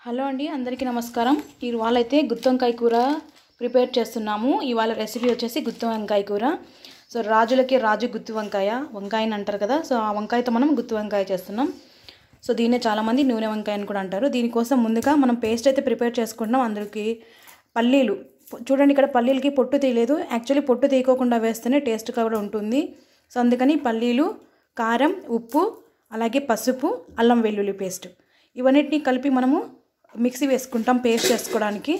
Hello అండి, అందరికీ నమస్కారం. ఇవాళ అయితే గుత్తి వంకాయ కూర ప్రిపేర్ చేస్తున్నాము. ఇవాళ రెసిపీ వచ్చేసి గుత్తి వంకాయ కూర. సో రాజులకి రాజు గుత్తి వంకాయని అంటారు కదా. సో ఆ వంకాయతో మనం గుత్తి వంకాయ చేస్తున్నాం. సో దీన్నే చాలామంది నూనె వంకాయ అని కూడా అంటారు. దీనికోసం ముందుగా మనం పేస్ట్ అయితే ప్రిపేర్ చేసుకుంటున్నాం. అందులోకి పల్లీలు చూడండి, ఇక్కడ పల్లీలకి పొట్టు తీయలేదు. యాక్చువల్లీ పొట్టు తీయకోకుండా వేస్తేనే టేస్ట్గా కూడా ఉంటుంది. సో అందుకని పల్లీలు, కారం, ఉప్పు, అలాగే పసుపు, అల్లం వెల్లుల్లి పేస్ట్ ఇవన్నిటిని కలిపి మనము మిక్సీ వేసుకుంటాం పేస్ట్ చేసుకోవడానికి.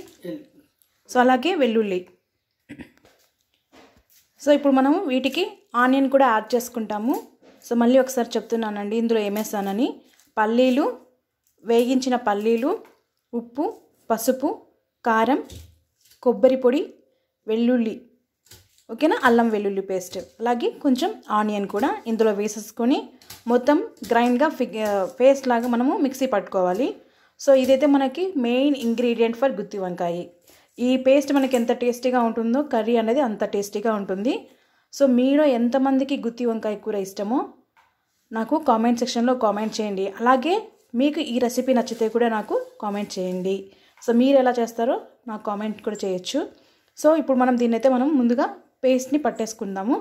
సో అలాగే వెల్లుల్లి. సో ఇప్పుడు మనము వీటికి ఆనియన్ కూడా యాడ్ చేసుకుంటాము. సో మళ్ళీ ఒకసారి చెప్తున్నానండి ఇందులో ఏమేస్తానని. పల్లీలు, వేగించిన పల్లీలు, ఉప్పు, పసుపు, కారం, కొబ్బరి పొడి, వెల్లుల్లి, ఓకేనా, అల్లం వెల్లుల్లి పేస్ట్, అలాగే కొంచెం ఆనియన్ కూడా ఇందులో వేసేసుకొని మొత్తం గ్రైండ్గా పేస్ట్ లాగా మనము మిక్సీ పట్టుకోవాలి. సో ఇదైతే మనకి మెయిన్ ఇంగ్రీడియంట్ ఫర్ గుత్తి వంకాయ. ఈ పేస్ట్ మనకి ఎంత టేస్టీగా ఉంటుందో కర్రీ అనేది అంత టేస్టీగా ఉంటుంది. సో మీలో ఎంతమందికి గుత్తి వంకాయ కూర ఇష్టమో నాకు కామెంట్ సెక్షన్లో కామెంట్ చేయండి. అలాగే మీకు ఈ రెసిపీ నచ్చితే కూడా నాకు కామెంట్ చేయండి. సో మీరు ఎలా చేస్తారో నాకు కామెంట్ కూడా చేయొచ్చు. సో ఇప్పుడు మనం ముందుగా పేస్ట్ని పట్టేసుకుందాము.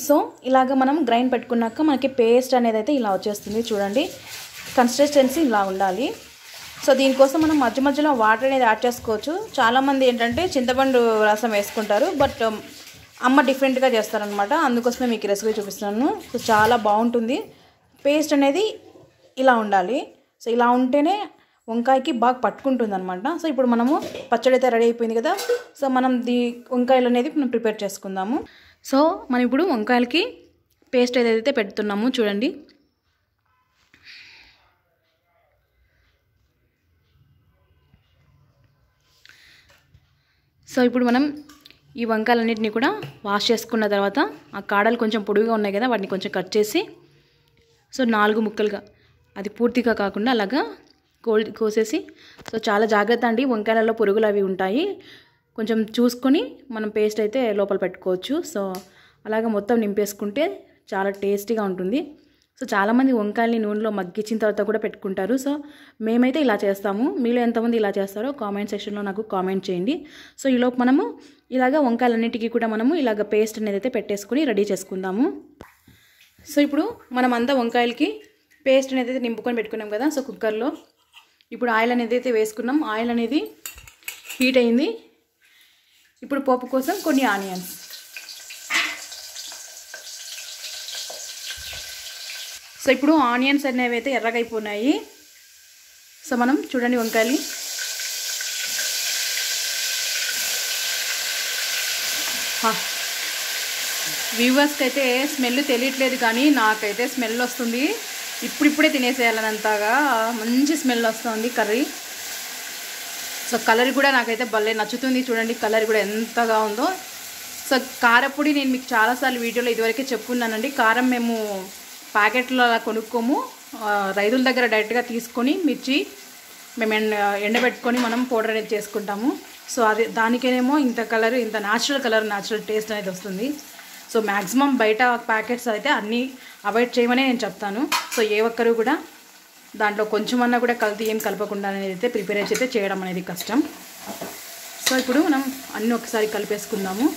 సో ఇలాగ మనం గ్రైండ్ పెట్టుకున్నాక మనకి పేస్ట్ అనేది అయితే ఇలా వచ్చేస్తుంది. చూడండి, కన్సిస్టెన్సీ ఇలా ఉండాలి. సో దీనికోసం మనం మధ్య మధ్యలో వాటర్ అనేది యాడ్ చేసుకోవచ్చు. చాలామంది ఏంటంటే చింతపండు రసం వేసుకుంటారు, బట్ అమ్మ డిఫరెంట్గా చేస్తారనమాట. అందుకోసమే మీకు రెసిపీ చూపిస్తున్నాను. సో చాలా బాగుంటుంది. పేస్ట్ అనేది ఇలా ఉండాలి. సో ఇలా ఉంటేనే వంకాయకి బాగా పట్టుకుంటుంది అనమాట. సో ఇప్పుడు మనము పచ్చడి అయితే రెడీ అయిపోయింది కదా. సో మనం వంకాయలు అనేది మనం ప్రిపేర్ చేసుకుందాము. సో మనం ఇప్పుడు వంకాయలకి పేస్ట్ ఏదైతే పెడుతున్నామో చూడండి. సో ఇప్పుడు మనం ఈ వంకాయలన్నింటినీ కూడా వాష్ చేసుకున్న తర్వాత ఆ కాడలు కొంచెం పొడుగుగా ఉన్నాయి కదా, వాటిని కొంచెం కట్ చేసి సో 4 ముక్కలుగా, అది పూర్తిగా కాకుండా అలాగా కోసేసి, సో చాలా జాగ్రత్త అండి, వంకాయలలో పురుగులు అవి ఉంటాయి, కొంచెం చూసుకొని మనం పేస్ట్ అయితే లోపల పెట్టుకోవచ్చు. సో అలాగా మొత్తం నింపేసుకుంటే చాలా టేస్టీగా ఉంటుంది. సో చాలామంది వంకాయల్ని నూనెలో మగ్గించిన తర్వాత కూడా పెట్టుకుంటారు. సో మేమైతే ఇలా చేస్తాము. మీలో ఎంతమంది ఇలా చేస్తారో కామెంట్ సెక్షన్లో నాకు కామెంట్ చేయండి. సో ఈలోపు మనము ఇలాగ వంకాయలన్నిటికీ కూడా మనము ఇలాగ పేస్ట్ అనేది అయితే పెట్టేసుకొని రెడీ చేసుకుందాము. సో ఇప్పుడు మనం అంతా వంకాయలకి పేస్ట్ అనేది అయితే నింపుకొని పెట్టుకున్నాం కదా. సో కుక్కర్లో ఇప్పుడు ఆయిల్ అనేది అయితే వేసుకున్నాం. ఆయిల్ అనేది హీట్ అయింది. ఇప్పుడు పోపు కోసం కొన్ని ఆనియన్స్, సో ఇప్పుడు ఆనియన్స్ అనేవి అయితే ఎర్రగా అయిపోయినాయి. సో మనం చూడండి వంకాయలు వ్యూవర్స్కి అయితే స్మెల్ తెలియట్లేదు, కానీ నాకైతే స్మెల్ వస్తుంది. ఇప్పుడిప్పుడే తినేసేయాలనంతగా మంచి స్మెల్ వస్తుంది కర్రీ. సో కలర్ కూడా నాకైతే భలే నచ్చుతుంది. చూడండి కలర్ కూడా ఎంతగా ఉందో. సో కారపొడి నేను మీకు చాలాసార్లు వీడియోలో ఇదివరకే చెప్పుకున్నానండి. కారం మేము ప్యాకెట్లో అలా కొనుక్కోము, రైతుల దగ్గర డైరెక్ట్గా తీసుకొని మిర్చి మేము ఎండబెట్టుకొని మనం పౌడర్ అనేది చేసుకుంటాము. సో అది దానికేనేమో ఇంత కలర్, ఇంత న్యాచురల్ టేస్ట్ అనేది వస్తుంది. సో మ్యాక్సిమం బయట ప్యాకెట్స్ అయితే అన్నీ అవాయిడ్ చేయమని నేను చెప్తాను. సో ఏ ఒక్కరు కూడా దాంట్లో కొంచెమన్నా కూడా కల్తీ ఏం కలపకుండా అనేది అయితే ప్రిపేర్ అయితే చేయడం అనేది కష్టం. సో ఇప్పుడు మనం అన్నీ ఒకసారి కలిపేసుకుందాము.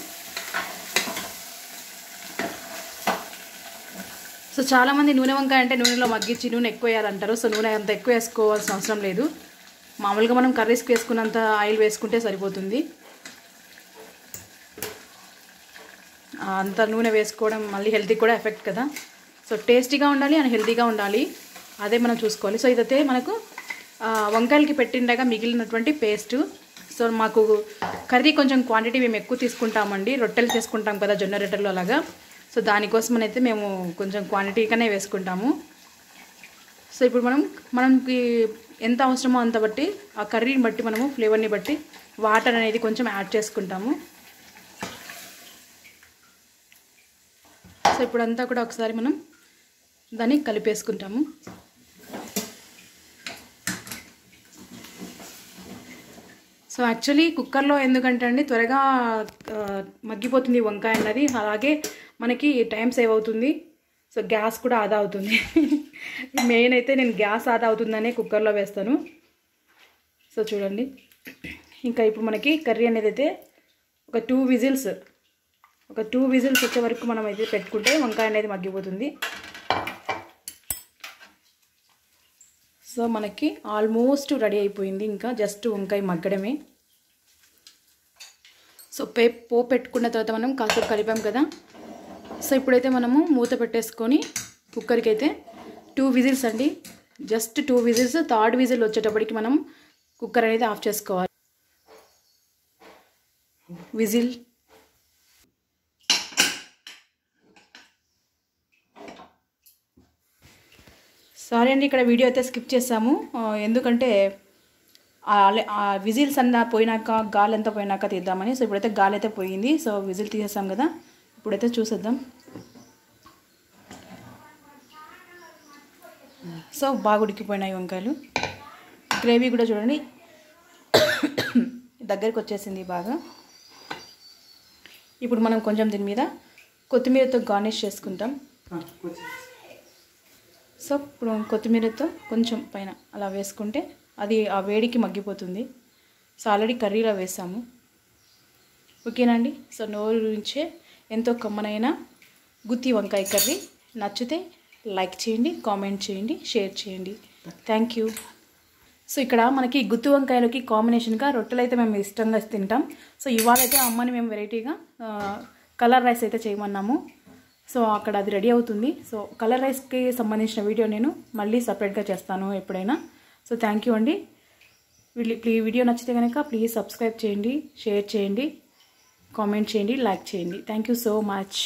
సో చాలామంది నూనె వంకాయ అంటే నూనెలో మగ్గించి నూనె ఎక్కువ వేయాలంటారు. సో నూనె అంత ఎక్కువ వేసుకోవాల్సిన అవసరం లేదు. మామూలుగా మనం కర్రీస్కి వేసుకున్నంత ఆయిల్ వేసుకుంటే సరిపోతుంది. అంత నూనె వేసుకోవడం మళ్ళీ హెల్తీకి కూడా ఎఫెక్ట్ కదా. సో టేస్టీగా ఉండాలి అండ్ హెల్తీగా ఉండాలి, అదే మనం చూసుకోవాలి. సో ఇదైతే మనకు వంకాయలకి పెట్టిండగా మిగిలినటువంటి పేస్ట్. సో మాకు కర్రీ కొంచెం క్వాంటిటీ మేము ఎక్కువ తీసుకుంటామండి. రొట్టెలు చేసుకుంటాం కదా, జొన్న రొట్టెలు అలాగా. సో దానికోసం అయితే మేము కొంచెం క్వాంటిటీగానే వేసుకుంటాము. సో ఇప్పుడు మనకి ఎంత అవసరమో అంత బట్టి, ఆ కర్రీని బట్టి మనము ఫ్లేవర్ని బట్టి వాటర్ అనేది కొంచెం యాడ్ చేసుకుంటాము. సో ఇప్పుడంతా కూడా ఒకసారి మనం దాన్ని కలిపేసుకుంటాము. సో యాక్చువల్లీ కుక్కర్లో ఎందుకంటే అండి త్వరగా మగ్గిపోతుంది వంకాయ అన్నది, అలాగే మనకి టైం సేవ్ అవుతుంది. సో గ్యాస్ కూడా ఆదా అవుతుంది. మెయిన్ అయితే నేను గ్యాస్ ఆదా అవుతుందనే కుక్కర్లో వేస్తాను. సో చూడండి, ఇంకా ఇప్పుడు మనకి కర్రీ అనేది అయితే ఒక 2 విజిల్స్ వచ్చే వరకు మనం అయితే పెట్టుకుంటే వంకాయ అనేది మగ్గిపోతుంది. సో మనకి ఆల్మోస్ట్ రెడీ అయిపోయింది, ఇంకా జస్ట్ వంకాయ మగ్గడమే. సో పోపు పెట్టుకున్న తర్వాత మనం కాసేపు కలిపాం కదా. సో ఇప్పుడైతే మనము మూత పెట్టేసుకొని కుక్కర్కి అయితే 2 విజిల్స్ అండి, జస్ట్ 2 విజిల్స్. 3rd విజిల్ వచ్చేటప్పటికి మనం కుక్కర్ అనేది ఆఫ్ చేసుకోవాలి. విజిల్ సారీ అండి, ఇక్కడ వీడియో అయితే స్కిప్ చేసాము, ఎందుకంటే ఆ విజిల్స్ అంతా పోయినాక, గాలి అంతా పోయినాక తీద్దామని. సో ఇప్పుడైతే గాలి అయితే పోయింది. సో విజిల్ తీసేసాం కదా, ఇప్పుడైతే చూసేద్దాం. సో బాగా ఉడికిపోయినాయి వంకాయలు. గ్రేవీ కూడా చూడండి దగ్గరికి వచ్చేసింది బాగా. ఇప్పుడు మనం కొంచెం దీని మీద కొత్తిమీరతో గార్నిష్ చేసుకుంటాం. సో ఇప్పుడు కొత్తిమీరతో కొంచెం పైన అలా వేసుకుంటే అది ఆ వేడికి మగ్గిపోతుంది. సో ఆల్రెడీ కర్రీలో వేసాము. ఓకేనండి. సో నోరు నుంచే ఎంతో కమ్మనైన గుత్తి వంకాయ కర్రీ. నచ్చితే లైక్ చేయండి, కామెంట్ చేయండి, షేర్ చేయండి. Thank you. సో ఇక్కడ మనకి గుత్తి వంకాయలకి కాంబినేషన్గా రొట్టెలు అయితే మేము ఇష్టంగా తింటాం. సో ఇవాళ అయితే అమ్మని మేము వెరైటీగా కలర్ రైస్ అయితే చేయమన్నాము. సో అక్కడ అది రెడీ అవుతుంది. సో కలర్ రైస్కి సంబంధించిన వీడియో నేను మళ్ళీ సపరేట్గా చేస్తాను ఎప్పుడైనా. సో థ్యాంక్ యూ అండి. వీడియో నచ్చితే కనుక ప్లీజ్ సబ్స్క్రైబ్ చేయండి, షేర్ చేయండి, కామెంట్ చేయండి, లైక్ చేయండి. Thank you so much.